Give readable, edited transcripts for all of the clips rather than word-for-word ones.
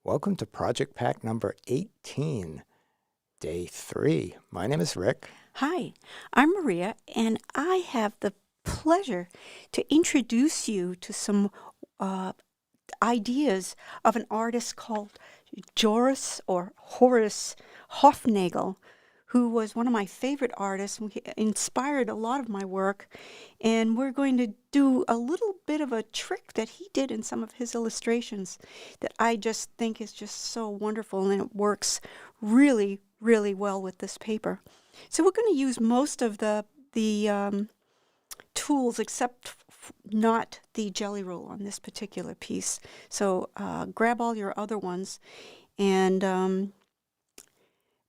Welcome to Project Pack number 18, day 3. My name is Rick. Hi, I'm Maria, and I have the pleasure to introduce you to some ideas of an artist called Horace Hofnagel, who was one of my favorite artists. He inspired a lot of my work, and we're going to do a little bit of a trick that he did in some of his illustrations that I just think is just so wonderful, and it works really, really well with this paper. So we're going to use most of the tools except not the jelly roll on this particular piece. So grab all your other ones, and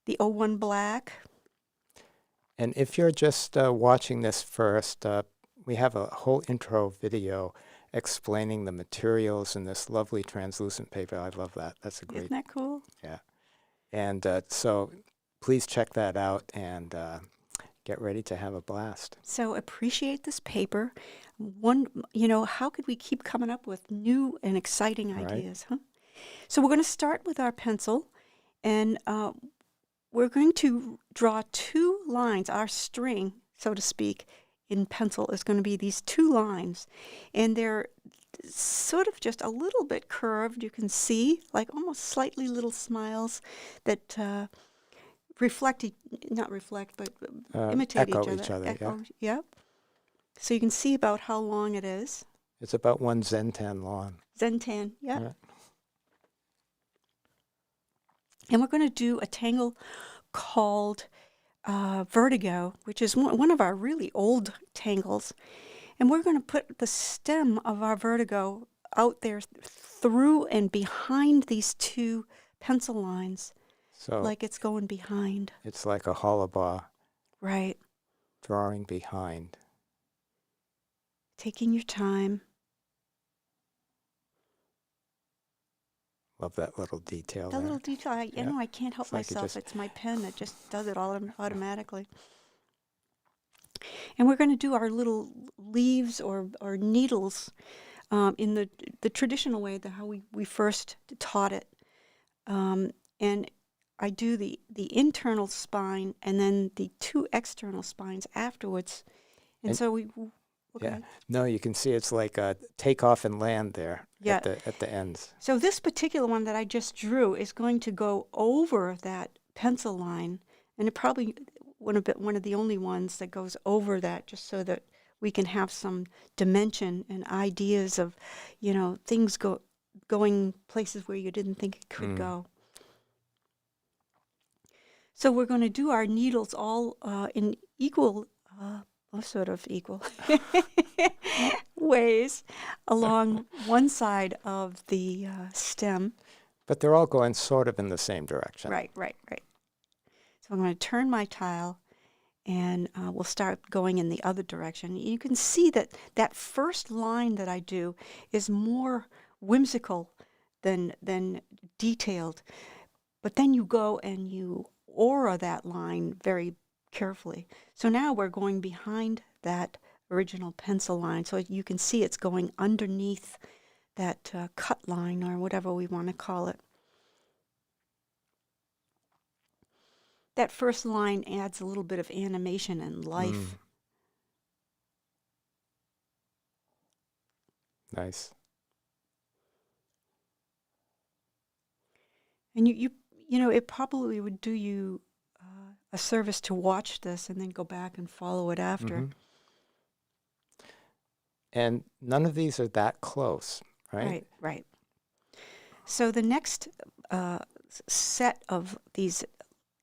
the 01 black. And if you're just watching this first, we have a whole intro video explaining the materials in this lovely translucent paper. I love that. That's a great... Isn't that cool? Yeah. And so please check that out and get ready to have a blast. So appreciate this paper. How could we keep coming up with new and exciting ideas, huh? So we're going to start with our pencil, and we're going to draw 2 lines. Our string, so to speak, in pencil is going to be these 2 lines, and they're sort of just a little bit curved. You can see, like almost slightly little smiles that imitate each other. Yeah. Yep. So you can see about how long it is. It's about 1 Zentan long. Zentan, yep. Yeah. And we're going to do a tangle called Vertigo, which is one of our really old tangles. And we're going to put the stem of our Vertigo out there through and behind these 2 pencil lines, So like it's going behind. it's like a hollabaugh Right. drawing behind. Taking your time. Love that little detail That there. little detail, I can't help It's like it myself. just- It's my pen that just does it all automatically. And we're going to do our little leaves or needles in the traditional way, how we first taught it. And I do the internal spine and then the 2 external spines afterwards. And so we... Okay. Yeah. No, you can see it's like a takeoff and land there Yeah. at the ends. So this particular one that I just drew is going to go over that pencil line, and it probably one of the only ones that goes over that, just so that we can have some dimension and ideas of, things going places where you didn't think it could go. So we're going to do our needles all in equal ways along one side of the stem. But they're all going sort of in the same direction. Right. So I'm going to turn my tile, and we'll start going in the other direction. You can see that first line that I do is more whimsical than detailed. But then you go and you aura that line very carefully. So now we're going behind that original pencil line, so you can see it's going underneath that cut line, or whatever we want to call it. That first line adds a little bit of animation and life. Nice. And you it probably would do you a service to watch this and then go back and follow it after. Mm-hmm. And none of these are that close, right? Right. So the next set of these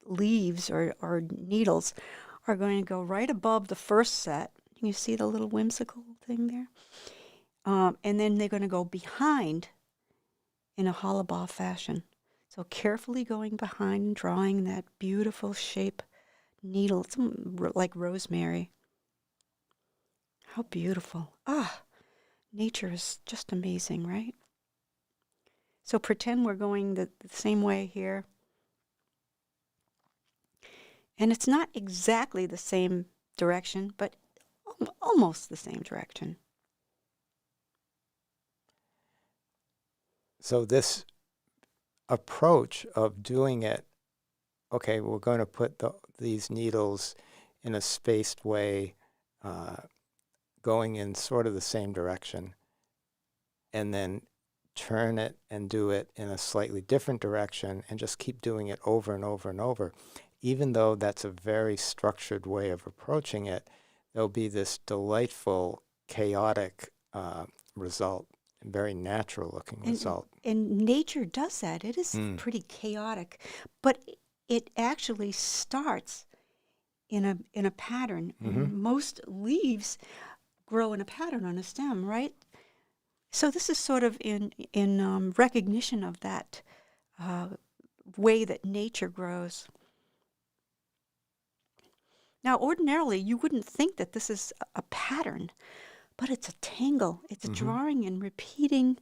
leaves or needles are going to go right above the first set. You see the little whimsical thing there? And then they're going to go behind in a hollabaugh fashion. So carefully going behind and drawing that beautiful shape needle. It's like rosemary. How beautiful. Nature is just amazing, right? So pretend we're going the same way here. And it's not exactly the same direction, but almost the same direction. So this approach of doing it, okay, we're going to put these needles in a spaced way, going in sort of the same direction, and then turn it and do it in a slightly different direction and just keep doing it over and over and over. Even though that's a very structured way of approaching it, there'll be this delightful, chaotic result, very natural looking result. And nature does that. It is pretty chaotic, but it actually starts in a pattern. And most leaves grow in a pattern on a stem, right? So this is sort of in recognition of that way that nature grows. Now, ordinarily, you wouldn't think that this is a pattern, but it's a tangle. It's drawing and repeating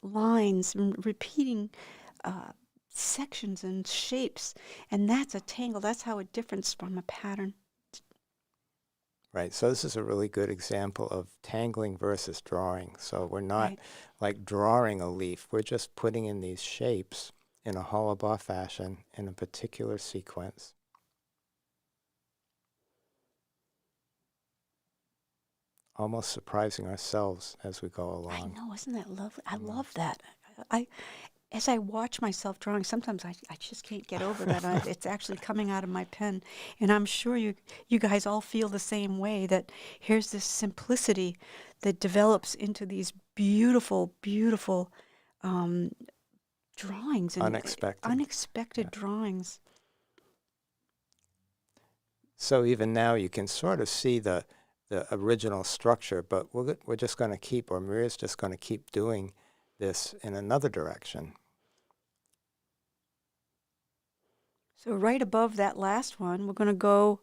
lines and repeating sections and shapes, and that's a tangle. That's how it differs from a pattern. Right. So this is a really good example of tangling versus drawing. So we're not like drawing a leaf. We're just putting in these shapes in a hollow bar fashion in a particular sequence. Almost surprising ourselves as we go along. I know, isn't that lovely? I love that. As I watch myself drawing, sometimes I just can't get over that. It's actually coming out of my pen. And I'm sure you guys all feel the same way, that here's this simplicity that develops into these beautiful, beautiful drawings. And unexpected drawings. So even now you can sort of see the original structure, but we're just going to keep, or Maria's just going to keep doing this in another direction. So right above that last one, we're going to go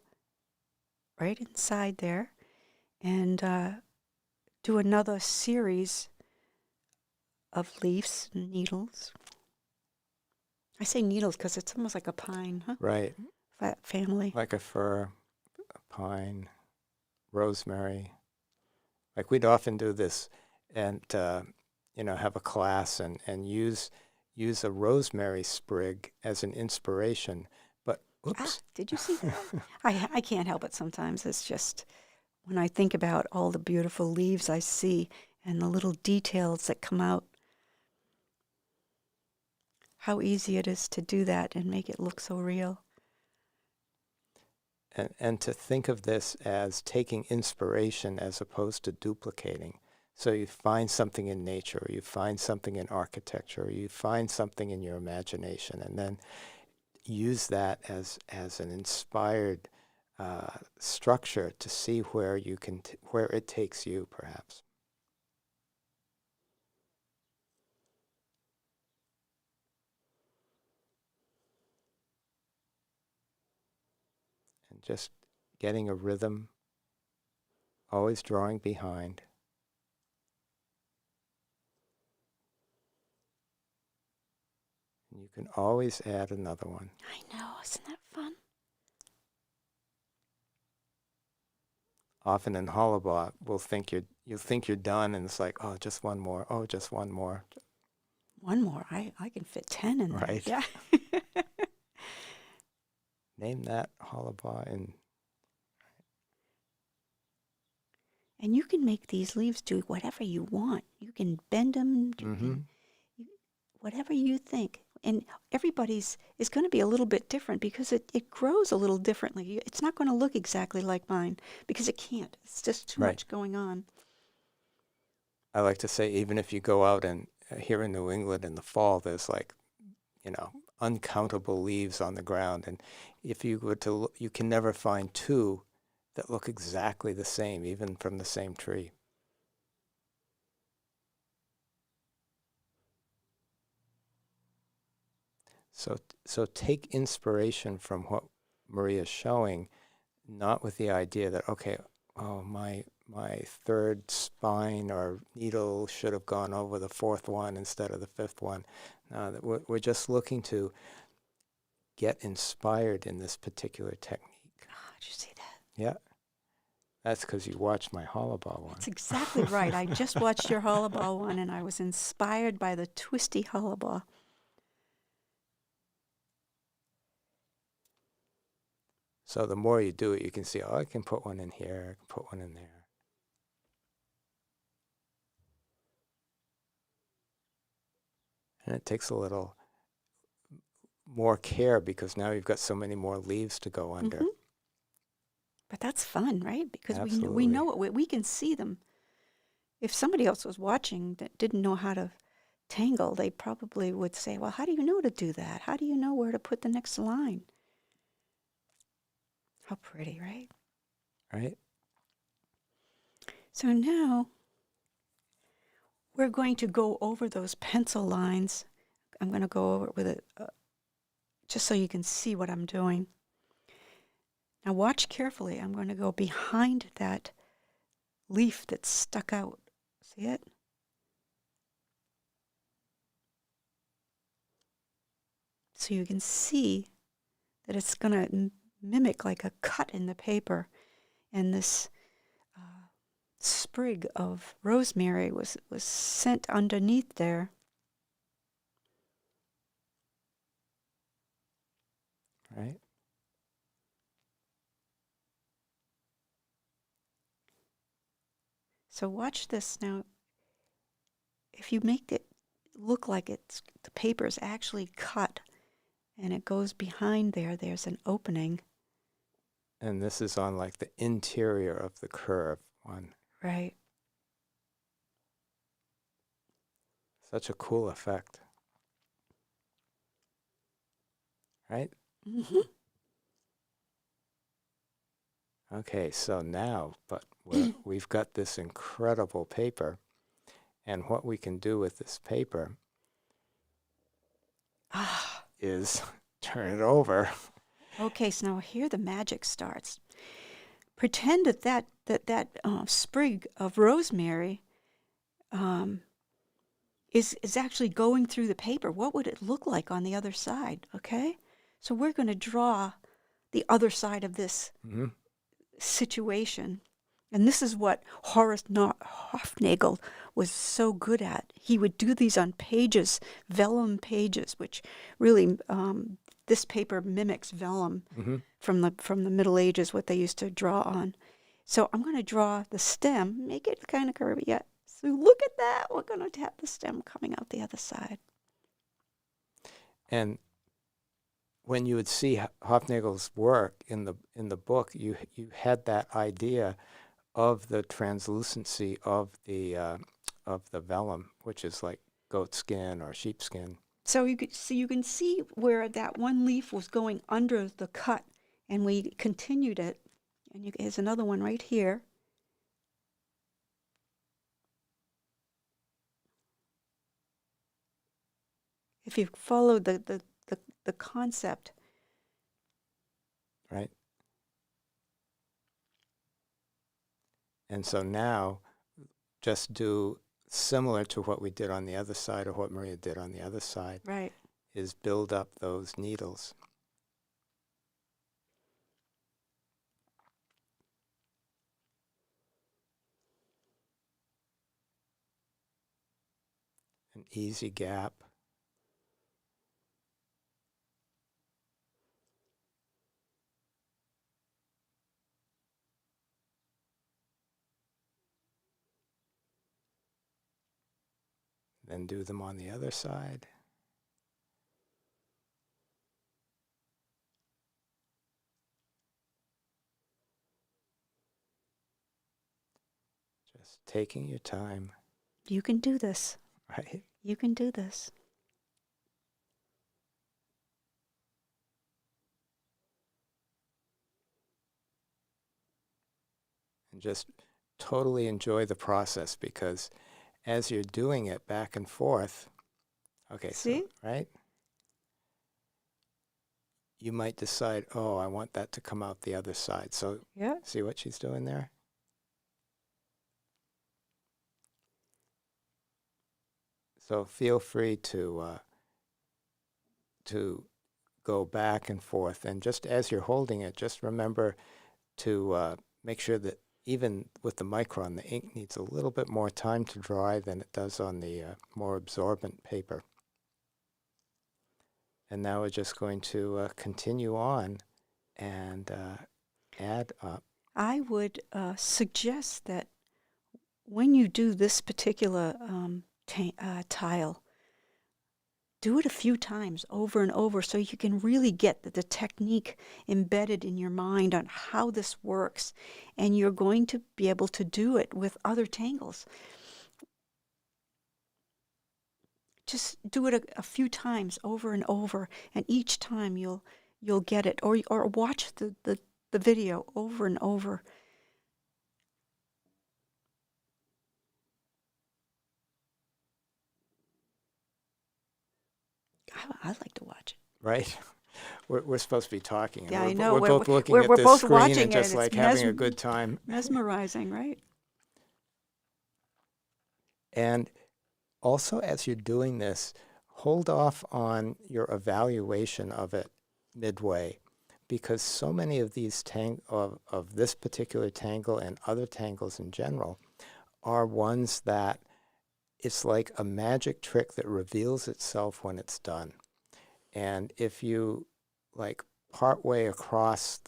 right inside there and do another series of leaves and needles. I say needles because it's almost like a pine, huh? Right. That family. Like a fir, a pine, rosemary. Like we'd often do this and have a class and use a rosemary sprig as an inspiration. But oops. Did you see that? I can't help it sometimes. It's just when I think about all the beautiful leaves I see and the little details that come out, how easy it is to do that and make it look so real. And to think of this as taking inspiration as opposed to duplicating. So you find something in nature, or you find something in architecture, or you find something in your imagination, and then use that as an inspired structure to see where you can where it takes you, perhaps. And just getting a rhythm, always drawing behind. You can always add another one. I know, isn't that fun? Often in hollow bar, you'll think you're done, and it's like, oh, just one more. Oh, just one more. One more. I can fit 10 in there. Right. Yeah. Name that hollow bar and you can make these leaves do whatever you want. You can bend them, whatever you think. And everybody's is going to be a little bit different because it grows a little differently. It's not going to look exactly like mine because it can't. It's just too much going on. I like to say, even if you go out and here in New England in the fall, there's uncountable leaves on the ground. And if you were to look, you can never find two that look exactly the same, even from the same tree. So take inspiration from what Maria's showing, not with the idea that, okay, oh, my third spine or needle should have gone over the fourth one instead of the fifth one. No, we're just looking to get inspired in this particular technique. Oh, did you see that? Yeah. That's because you watched my hollow bar one. That's exactly right. I just watched your hollow bar one, and I was inspired by the twisty hollow bar. So the more you do it, you can see, oh, I can put one in here, I can put one in there. And it takes a little more care because now you've got so many more leaves to go under. Mm-hmm. But that's fun, right? Because Absolutely. we know it. We can see them. If somebody else was watching that didn't know how to tangle, they probably would say, well, how do you know to do that? How do you know where to put the next line? How pretty, right? Right? So now we're going to go over those pencil lines. I'm going to go over it with it just so you can see what I'm doing. Now watch carefully. I'm going to go behind that leaf that's stuck out. See it? So you can see that it's going to mimic like a cut in the paper. And this sprig of rosemary was sent underneath there. Right? So watch this now. If you make it look like the paper is actually cut and it goes behind there, there's an opening. And this is on like the interior of the curve one. Right. Such a cool effect. Right? Mm-hmm. Okay, so now, we've got this incredible paper, and what we can do with this paper is turn it over. Okay, so now here the magic starts. Pretend that sprig of rosemary is actually going through the paper. What would it look like on the other side? Okay, so we're going to draw the other side of this situation, and this is what Horace Hofnagel was so good at. He would do these on pages, vellum pages, which really this paper mimics vellum from the Middle Ages, what they used to draw on. So I'm going to draw the stem, make it kind of curvy. Yeah. So look at that. We're going to have the stem coming out the other side. And when you would see Hofnagel's work in the book, you had that idea of the translucency of the vellum, which is like goat skin or sheepskin. So you can see where that one leaf was going under the cut, and we continued it. And here's another one right here. If you follow the concept. Right. And so now just do similar to what we did on the other side or what Maria did on the other side. Right. Is build up those needles. An easy gap. Then do them on the other side. Just taking your time. You can do this. Right? You can do this. And just totally enjoy the process, because as you're doing it back and forth, okay, see? So, right? You might decide, oh, I want that to come out the other side. So Yeah. See what she's doing there? So feel free to go back and forth. And just as you're holding it, just remember to make sure that even with the micron, the ink needs a little bit more time to dry than it does on the more absorbent paper. And now we're just going to continue on and add up. I would suggest that when you do this particular tile, do it a few times over and over so you can really get the technique embedded in your mind on how this works. And you're going to be able to do it with other tangles. Just do it a few times over and over, and each time you'll get it. Or watch the video over and over. I like to watch it. Right? We're supposed to be talking. And Yeah, we're, I know. We're both looking at we're this both screen watching and just it. like It's having a good time. Mesmerizing, right? And also, as you're doing this, hold off on your evaluation of it midway, because so many of these of this particular tangle and other tangles in general are ones that it's like a magic trick that reveals itself when it's done. And if you, like, partway across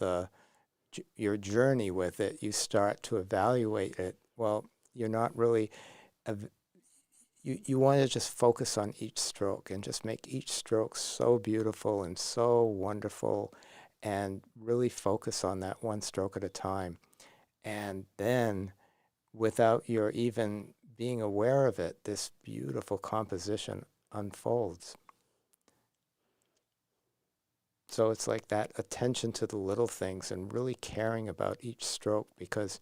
your journey with it, you start to evaluate it, well, you're not really... You want to just focus on each stroke and just make each stroke so beautiful and so wonderful, and really focus on that one stroke at a time. And then, without your even being aware of it, this beautiful composition unfolds. So it's like that attention to the little things and really caring about each stroke, because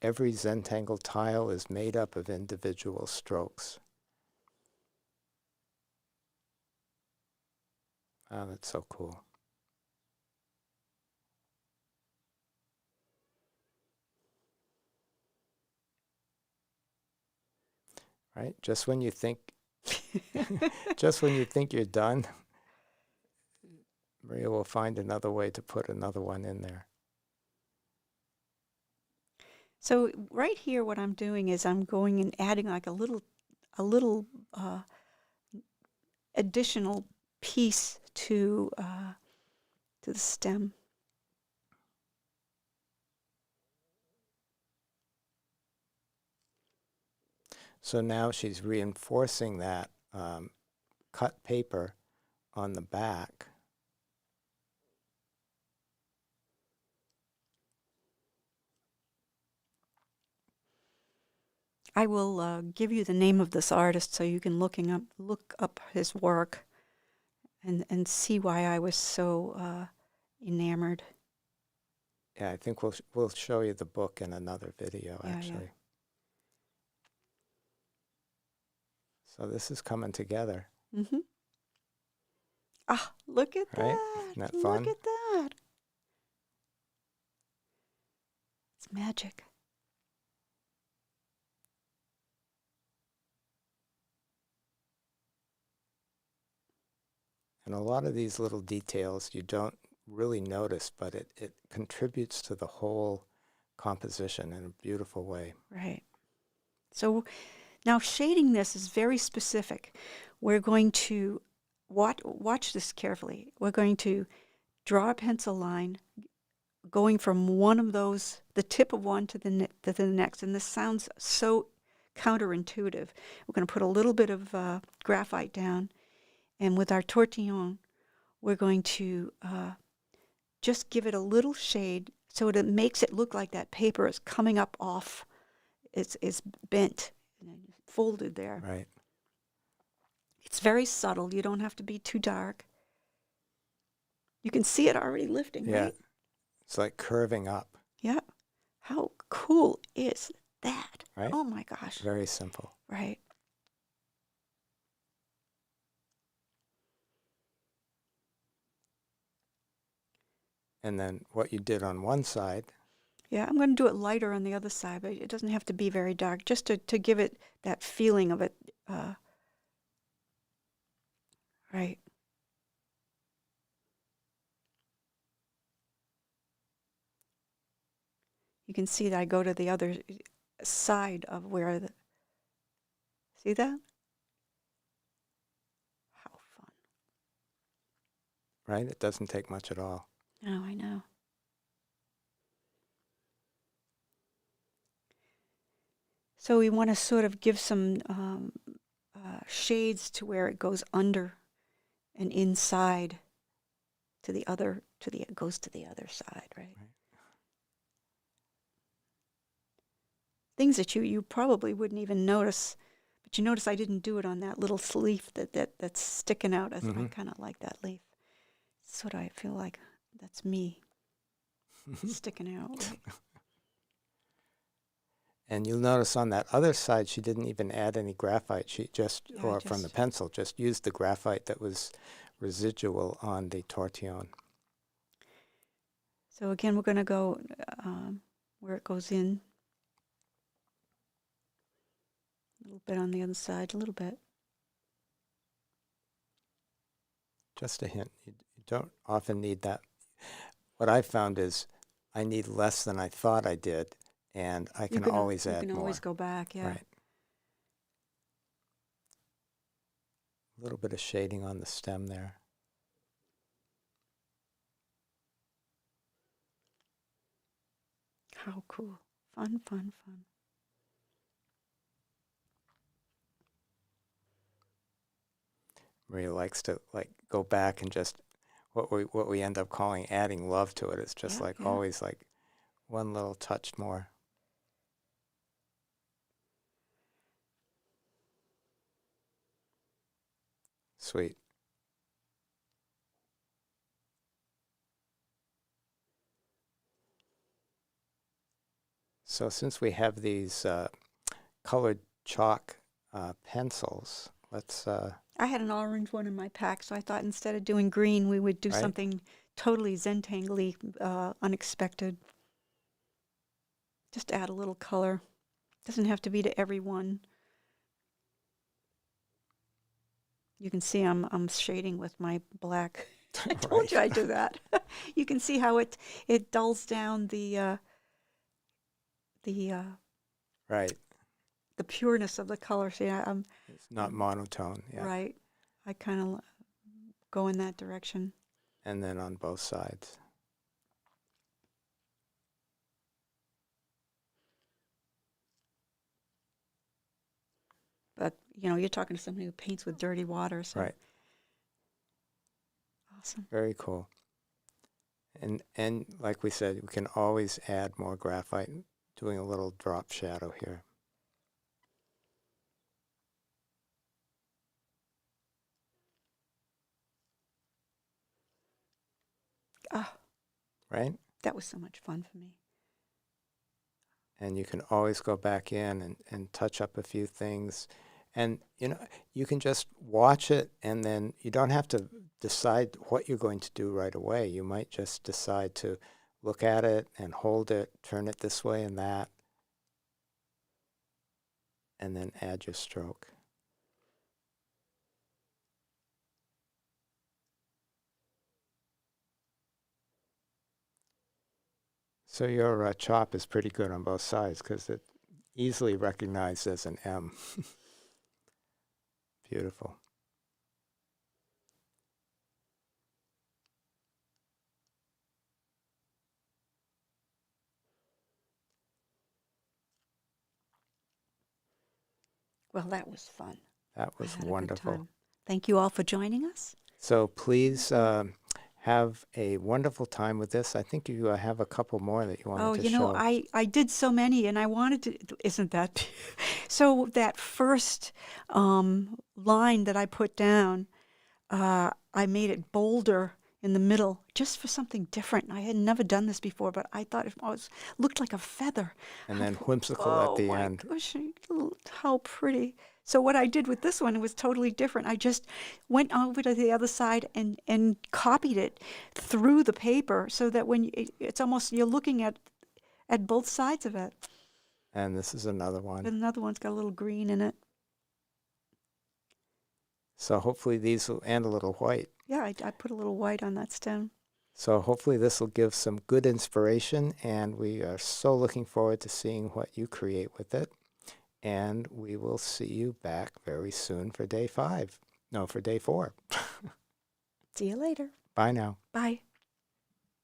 every Zentangle tile is made up of individual strokes. Oh, that's so cool. Right? Just when you think you're done, Maria will find another way to put another one in there. So right here, what I'm doing is I'm going and adding like a little additional piece to the stem. So now she's reinforcing that cut paper on the back. I will give you the name of this artist so you can look up his work and see why I was so enamored. Yeah, I think we'll show you the book in another video, actually. Yeah. So this is coming together. Mm-hmm. Ah, look at right? that. Isn't that fun? Look at that. It's magic. And a lot of these little details you don't really notice, but it contributes to the whole composition in a beautiful way. Right. So now shading this is very specific. We're going to watch this carefully. We're going to draw a pencil line going from one of those, the tip of one to the next. And this sounds so counterintuitive. We're going to put a little bit of graphite down. And with our tortillon, we're going to just give it a little shade so it makes it look like that paper is coming up off. It's bent and folded there. Right. It's very subtle. You don't have to be too dark. You can see it already lifting, Yeah. right? It's like curving up. Yeah. How cool is that? Right? Oh my gosh. Very simple. Right. And then what you did on one side. Yeah, I'm going to do it lighter on the other side, but it doesn't have to be very dark, just to give it that feeling of it. Right. You can see that I go to the other side of where the... See that? How fun. Right? It doesn't take much at all. Oh, I know. So we want to sort of give some shades to where it goes under and inside to the other, it goes to the other side, right? Things that you probably wouldn't even notice, but you notice I didn't do it on that little leaf that's sticking out. I kind of like that leaf. That's what I feel like. That's me sticking out. Right? And you'll notice on that other side, she didn't even add any graphite. She from the pencil, just used the graphite that was residual on the tortillon. So again, we're going to go where it goes in. A little bit on the other side, a little bit. Just a hint. You don't often need that. What I found is I need less than I thought I did, and I can always add more. You can always go back, yeah. Right. A little bit of shading on the stem there. How cool. Fun, fun, fun. Maria likes to go back and just what we end up calling adding love to it. It's just always like one little touch more. Sweet. So since we have these colored chalk pencils, let's... I had an orange one in my pack, so I thought instead of doing green, we would do something totally Zentangle-y, unexpected. Just add a little color. Doesn't have to be to every one. You can see I'm shading with my black. I told you I'd do that. You can see how it dulls down the pureness of the color. See, it's not monotone. Yeah. Right. I kind of go in that direction. And then on both sides. But, you're talking to somebody who paints with dirty water. So. Right. Awesome. Very cool. And like we said, we can always add more graphite, doing a little drop shadow here. Right? That was so much fun for me. And you can always go back in and touch up a few things. And, you can just watch it, and then you don't have to decide what you're going to do right away. You might just decide to look at it and hold it, turn it this way and that, and then add your stroke. So your chop is pretty good on both sides because it's easily recognized as an M. Beautiful. Well, that was fun. That was wonderful. Thank you all for joining us. So please have a wonderful time with this. I think you have a couple more that you wanted to show. I did so many, and I wanted to, isn't that, so that first line that I put down, I made it bolder in the middle just for something different. I had never done this before, but I thought it looked like a feather. And then whimsical at the end. Oh my gosh, how pretty. So what I did with this one was totally different. I just went over to the other side and copied it through the paper so that when it's almost, you're looking at both sides of it. And this is another one. And another one's got a little green in it. So hopefully these will, and a little white. Yeah, I put a little white on that stem. So hopefully this will give some good inspiration, and we are so looking forward to seeing what you create with it. And we will see you back very soon for day 5. No, for day 4. See you later. Bye now. Bye.